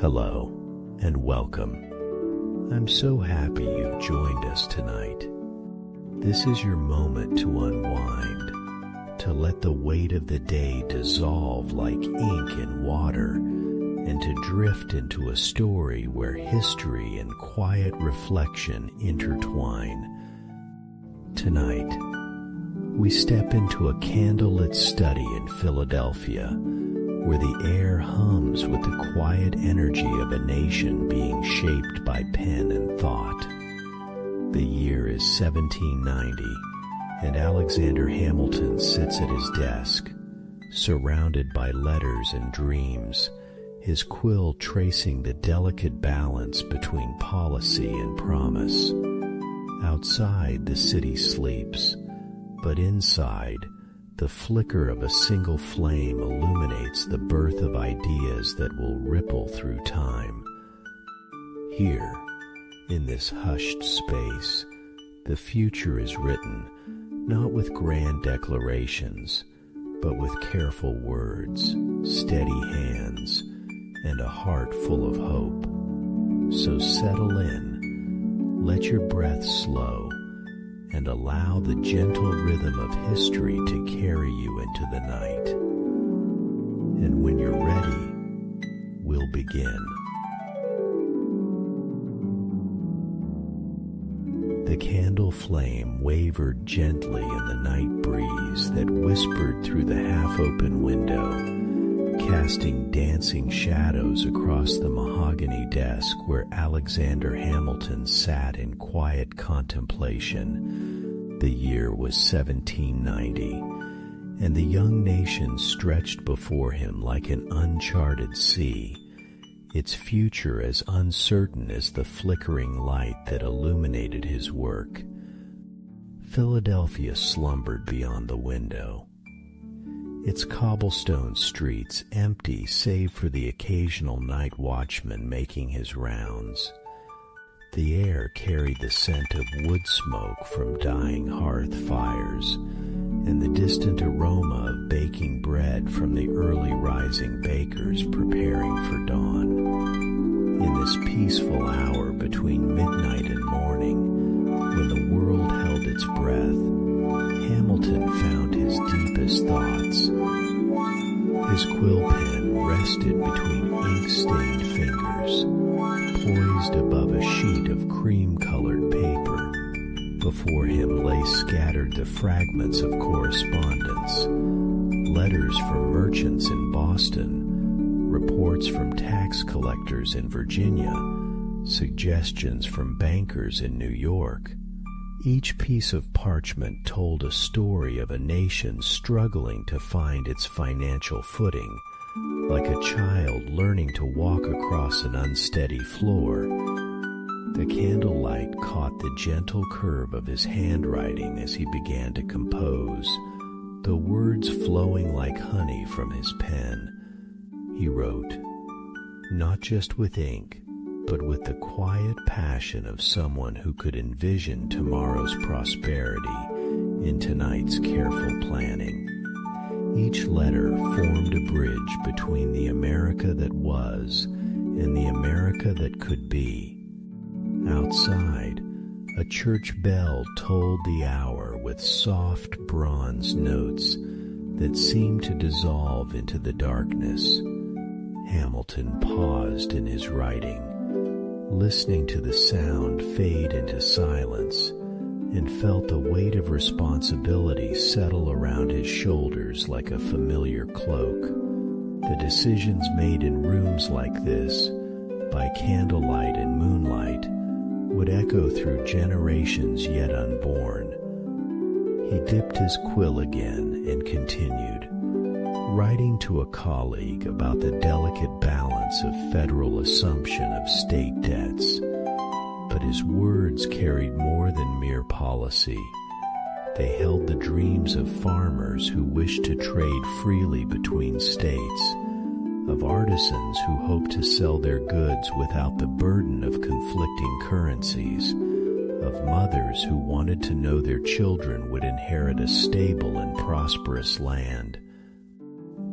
Hello and welcome. I'm so happy you've joined us tonight. This is your moment to unwind, to let the weight of the day dissolve like ink in water, and to drift into a story where history and quiet reflection intertwine. Tonight, we step into a candlelit study in Philadelphia, where the air hums with the quiet energy of a nation being shaped by pen and thought. The year is 1790, and Alexander Hamilton sits at his desk, surrounded by letters and dreams, his quill tracing the delicate balance between policy and promise. Outside, the city sleeps, but inside, the flicker of a single flame illuminates the birth of ideas that will ripple through time. Here, in this hushed space, the future is written, not with grand declarations, but with careful words, steady hands, and a heart full of hope. So settle in, let your breath slow, and allow the gentle rhythm of history to carry you into the night. And when you're ready, we'll begin. The candle flame wavered gently in the night breeze that whispered through the half-open window, casting dancing shadows across the mahogany desk where Alexander Hamilton sat in quiet contemplation. The year was 1790, and the young nation stretched before him like an uncharted sea, its future as uncertain as the flickering light that illuminated his work. Philadelphia slumbered beyond the window, its cobblestone streets empty save for the occasional night watchman making his rounds. The air carried the scent of wood smoke from dying hearth fires, and the distant aroma of baking bread from the early rising bakers preparing for dawn. In this peaceful hour between midnight and morning, when the world held its breath, Hamilton found his deepest thoughts. His quill pen rested between ink-stained fingers, poised above a sheet of cream-colored paper. Before him lay scattered the fragments of correspondence, letters from merchants in Boston, reports from tax collectors in Virginia, suggestions from bankers in New York. Each piece of parchment told a story of a nation struggling to find its financial footing, like a child learning to walk across an unsteady floor. The candlelight caught the gentle curve of his handwriting as he began to compose, the words flowing like honey from his pen. He wrote, not just with ink, but with the quiet passion of someone who could envision tomorrow's prosperity in tonight's careful planning. Each letter formed a bridge between the America that was and the America that could be. Outside, a church bell tolled the hour with soft bronze notes that seemed to dissolve into the darkness. Hamilton paused in his writing, listening to the sound fade into silence, and felt the weight of responsibility settle around his shoulders like a familiar cloak. The decisions made in rooms like this, by candlelight and moonlight, would echo through generations yet unborn. He dipped his quill again and continued, writing to a colleague about the delicate balance of federal assumption of state debts. But his words carried more than mere policy. They held the dreams of farmers who wished to trade freely between states, of artisans who hoped to sell their goods without the burden of conflicting currencies, of mothers who wanted to know their children would inherit a stable and prosperous land.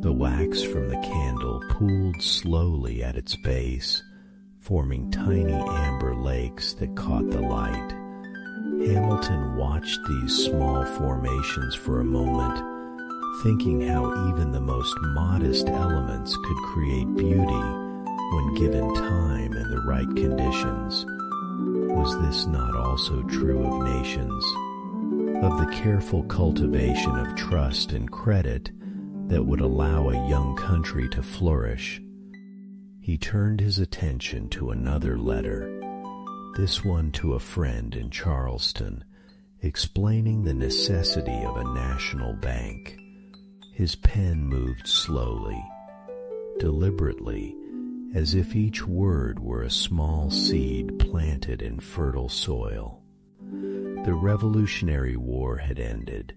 The wax from the candle pooled slowly at its base, forming tiny amber lakes that caught the light. Hamilton watched these small formations for a moment, thinking how even the most modest elements could create beauty when given time and the right conditions. Was this not also true of nations? Of the careful cultivation of trust and credit that would allow a young country to flourish? He turned his attention to another letter, this one to a friend in Charleston, explaining the necessity of a national bank. His pen moved slowly, deliberately, as if each word were a small seed planted in fertile soil. The Revolutionary War had ended,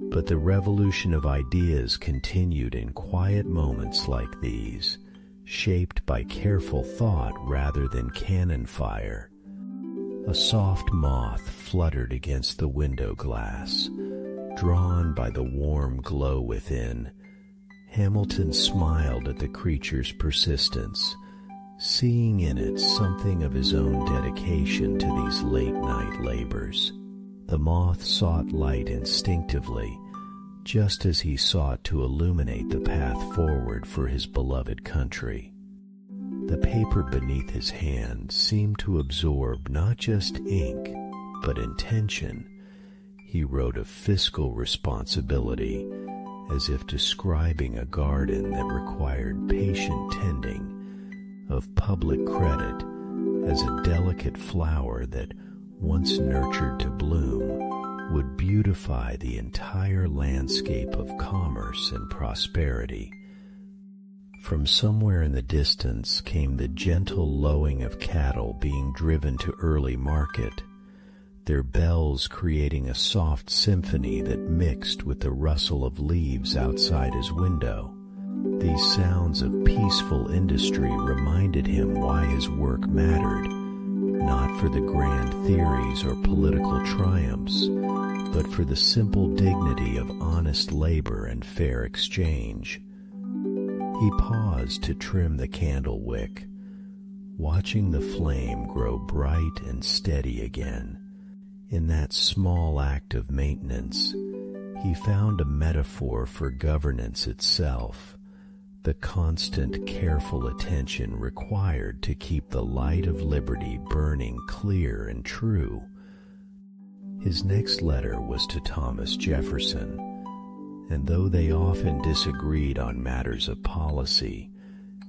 but the revolution of ideas continued in quiet moments like these, shaped by careful thought rather than cannon fire. A soft moth fluttered against the window glass, drawn by the warm glow within. Hamilton smiled at the creature's persistence, seeing in it something of his own dedication to these late-night labors. The moth sought light instinctively, just as he sought to illuminate the path forward for his beloved country. The paper beneath his hand seemed to absorb not just ink, but intention. He wrote of fiscal responsibility, as if describing a garden that required patient tending, of public credit as a delicate flower that, once nurtured to bloom, would beautify the entire landscape of commerce and prosperity. From somewhere in the distance came the gentle lowing of cattle being driven to early market, their bells creating a soft symphony that mixed with the rustle of leaves outside his window. These sounds of peaceful industry reminded him why his work mattered, not for the grand theories or political triumphs, but for the simple dignity of honest labor and fair exchange. He paused to trim the candle wick, watching the flame grow bright and steady again. In that small act of maintenance, he found a metaphor for governance itself, the constant, careful attention required to keep the light of liberty burning clear and true. His next letter was to Thomas Jefferson, and though they often disagreed on matters of policy,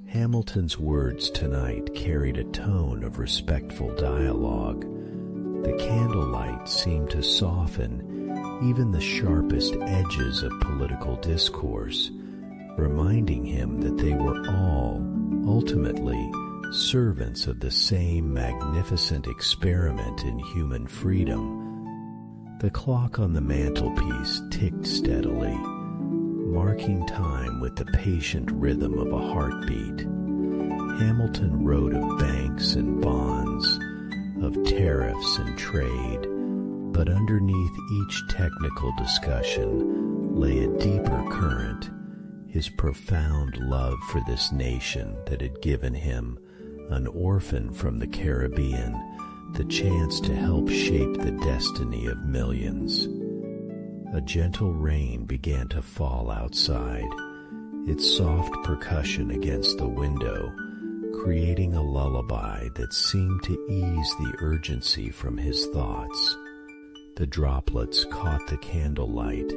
Hamilton's words tonight carried a tone of respectful dialogue. The candlelight seemed to soften even the sharpest edges of political discourse, reminding him that they were all, ultimately, servants of the same magnificent experiment in human freedom. The clock on the mantelpiece ticked steadily, marking time with the patient rhythm of a heartbeat. Hamilton wrote of banks and bonds, of tariffs and trade, but underneath each technical discussion lay a deeper current, his profound love for this nation that had given him, an orphan from the Caribbean, the chance to help shape the destiny of millions. A gentle rain began to fall outside, its soft percussion against the window creating a lullaby that seemed to ease the urgency from his thoughts. The droplets caught the candlelight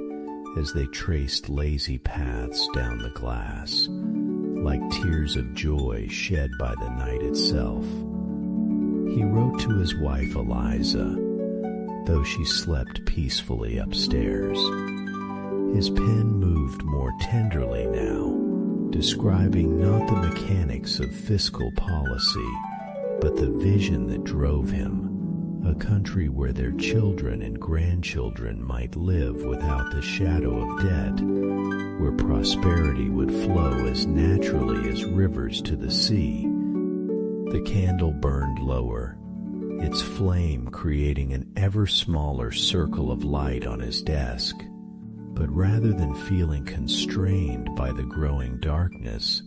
as they traced lazy paths down the glass, like tears of joy shed by the night itself. He wrote to his wife Eliza, though she slept peacefully upstairs. His pen moved more tenderly now, describing not the mechanics of fiscal policy, but the vision that drove him, a country where their children and grandchildren might live without the shadow of debt, where prosperity would flow as naturally as rivers to the sea. The candle burned lower, its flame creating an ever smaller circle of light on his desk. But rather than feeling constrained by the growing darkness,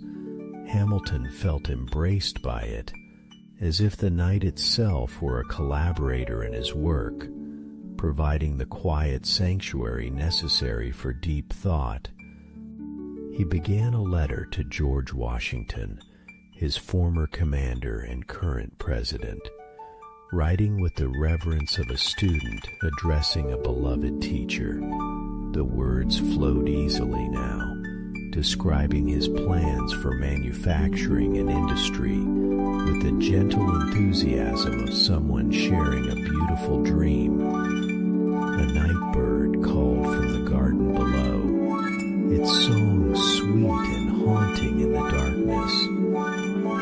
Hamilton felt embraced by it, as if the night itself were a collaborator in his work, providing the quiet sanctuary necessary for deep thought. He began a letter to George Washington, his former commander and current president, writing with the reverence of a student addressing a beloved teacher. The words flowed easily now, describing his plans for manufacturing and industry with the gentle enthusiasm of someone sharing a beautiful dream. A night bird called from the garden below, its song sweet and haunting in the darkness.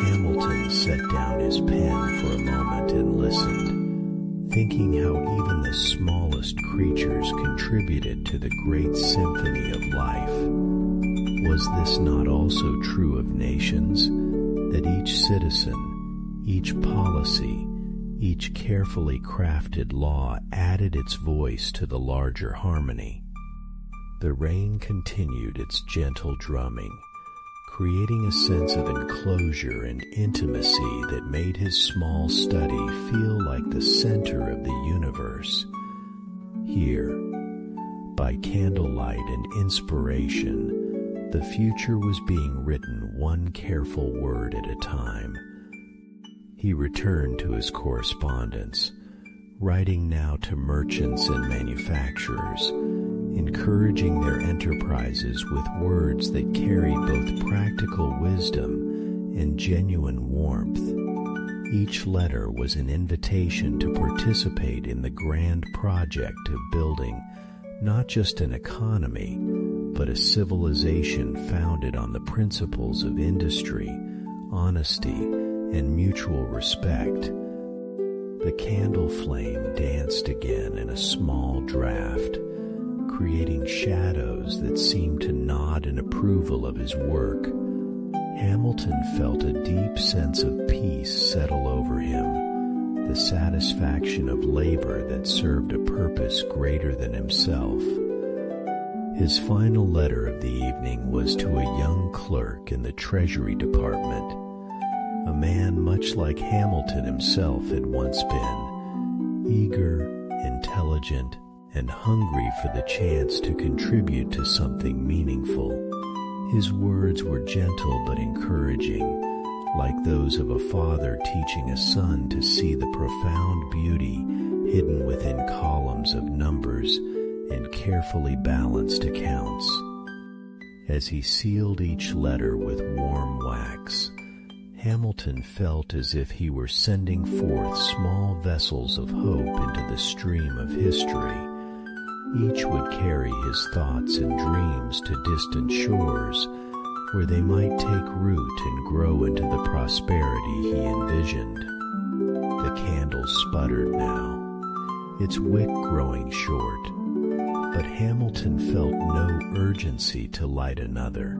Hamilton set down his pen for a moment and listened, thinking how even the smallest creatures contributed to the great symphony of life. Was this not also true of nations, that each citizen, each policy, each carefully crafted law added its voice to the larger harmony? The rain continued its gentle drumming, creating a sense of enclosure and intimacy that made his small study feel like the center of the universe. Here, by candlelight and inspiration, the future was being written one careful word at a time. He returned to his correspondence, writing now to merchants and manufacturers, encouraging their enterprises with words that carried both practical wisdom and genuine warmth. Each letter was an invitation to participate in the grand project of building not just an economy, but a civilization founded on the principles of industry, honesty, and mutual respect. The candle flame danced again in a small draft, creating shadows that seemed to nod in approval of his work. Hamilton felt a deep sense of peace settle over him, the satisfaction of labor that served a purpose greater than himself. His final letter of the evening was to a young clerk in the Treasury Department, a man much like Hamilton himself had once been, eager, intelligent, and hungry for the chance to contribute to something meaningful. His words were gentle but encouraging, like those of a father teaching a son to see the profound beauty hidden within columns of numbers and carefully balanced accounts. As he sealed each letter with warm wax, Hamilton felt as if he were sending forth small vessels of hope into the stream of history. Each would carry his thoughts and dreams to distant shores, where they might take root and grow into the prosperity he envisioned. The candle sputtered now, its wick growing short, but Hamilton felt no urgency to light another.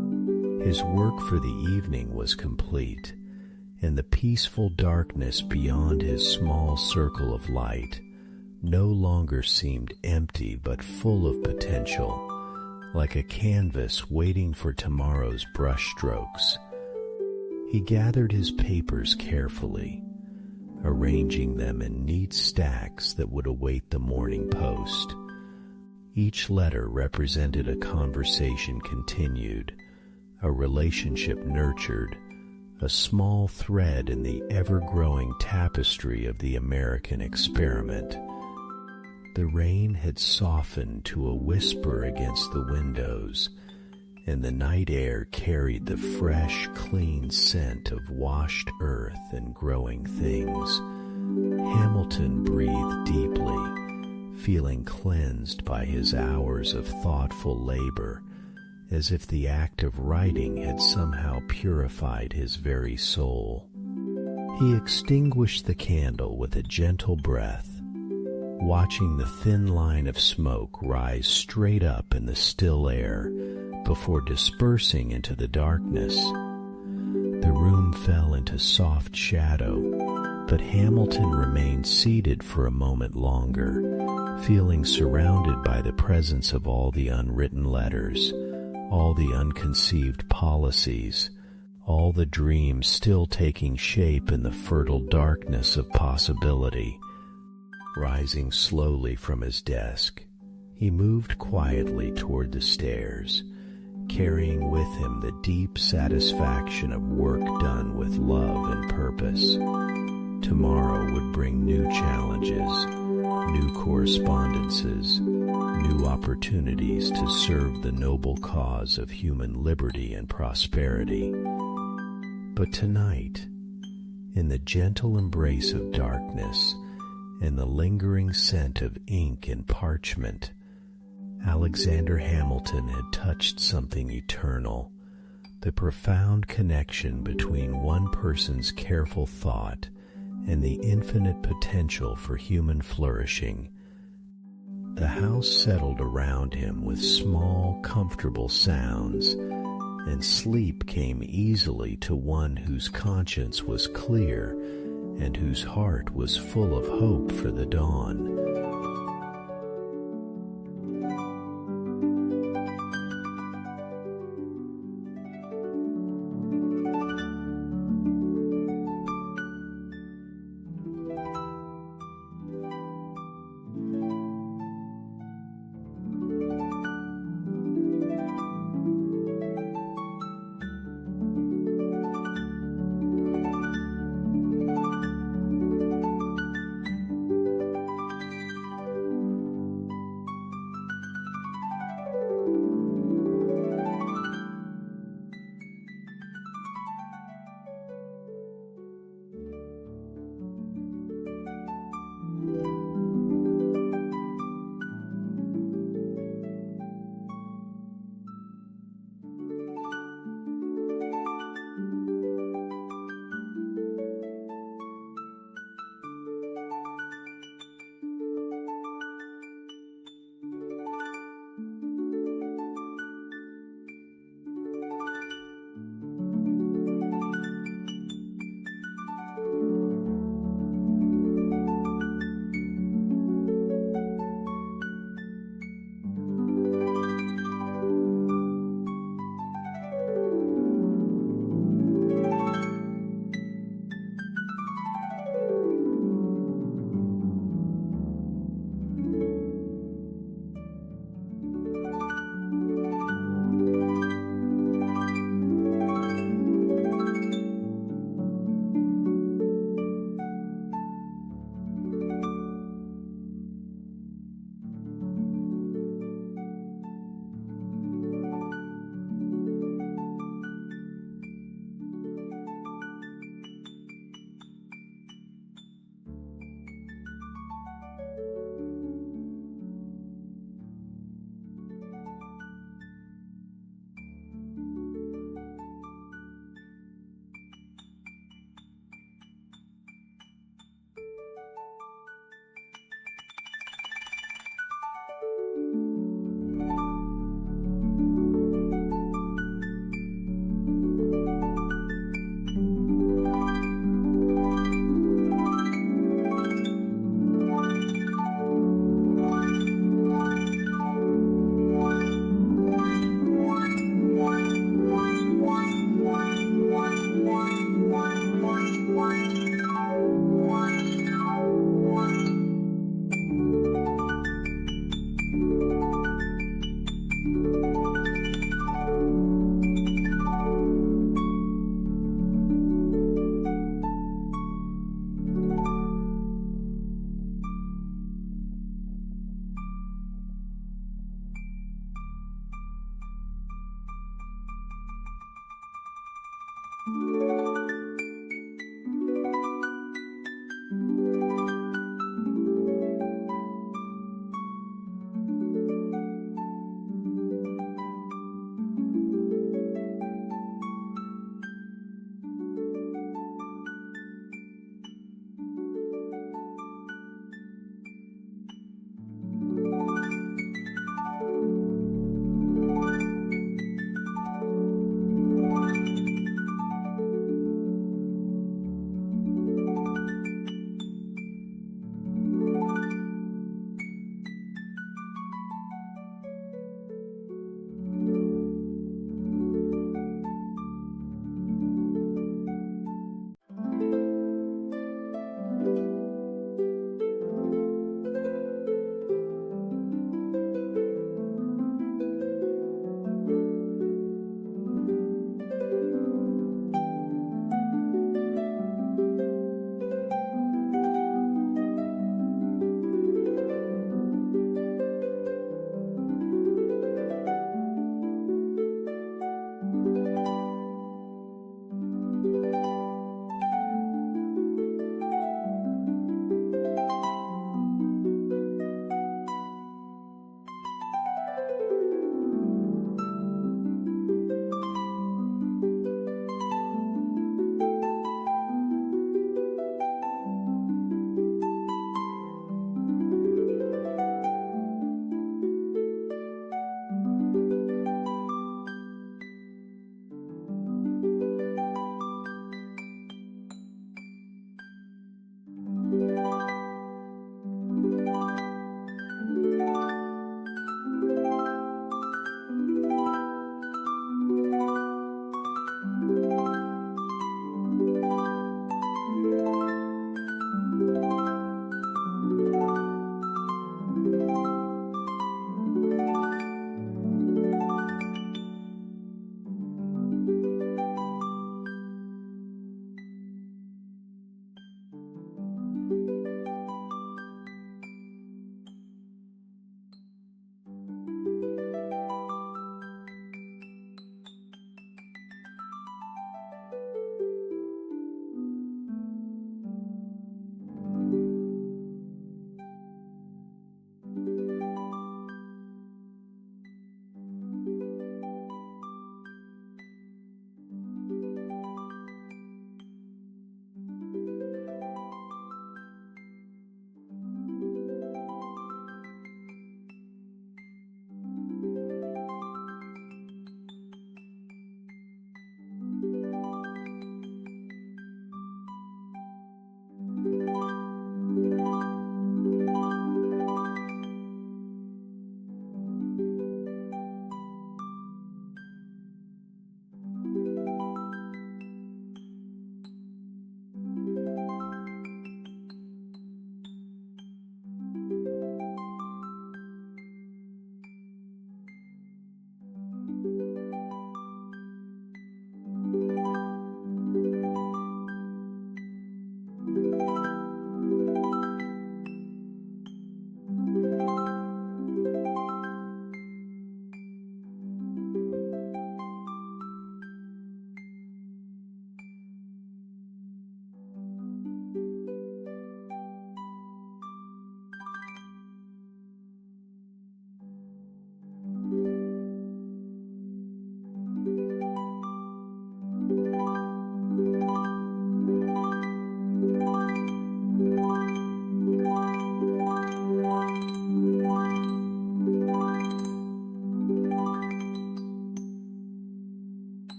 His work for the evening was complete, and the peaceful darkness beyond his small circle of light no longer seemed empty but full of potential, like a canvas waiting for tomorrow's brushstrokes. He gathered his papers carefully, arranging them in neat stacks that would await the morning post. Each letter represented a conversation continued, a relationship nurtured, a small thread in the ever-growing tapestry of the American experiment. The rain had softened to a whisper against the windows, and the night air carried the fresh, clean scent of washed earth and growing things. Hamilton breathed deeply, feeling cleansed by his hours of thoughtful labor, as if the act of writing had somehow purified his very soul. He extinguished the candle with a gentle breath, watching the thin line of smoke rise straight up in the still air before dispersing into the darkness. The room fell into soft shadow, but Hamilton remained seated for a moment longer, feeling surrounded by the presence of all the unwritten letters, all the unconceived policies, all the dreams still taking shape in the fertile darkness of possibility. Rising slowly from his desk, he moved quietly toward the stairs, carrying with him the deep satisfaction of work done with love and purpose. Tomorrow would bring new challenges, new correspondences, new opportunities to serve the noble cause of human liberty and prosperity. But tonight, in the gentle embrace of darkness and the lingering scent of ink and parchment, Alexander Hamilton had touched something eternal, the profound connection between one person's careful thought and the infinite potential for human flourishing. The house settled around him with small, comfortable sounds, and sleep came easily to one whose conscience was clear and whose heart was full of hope for the dawn.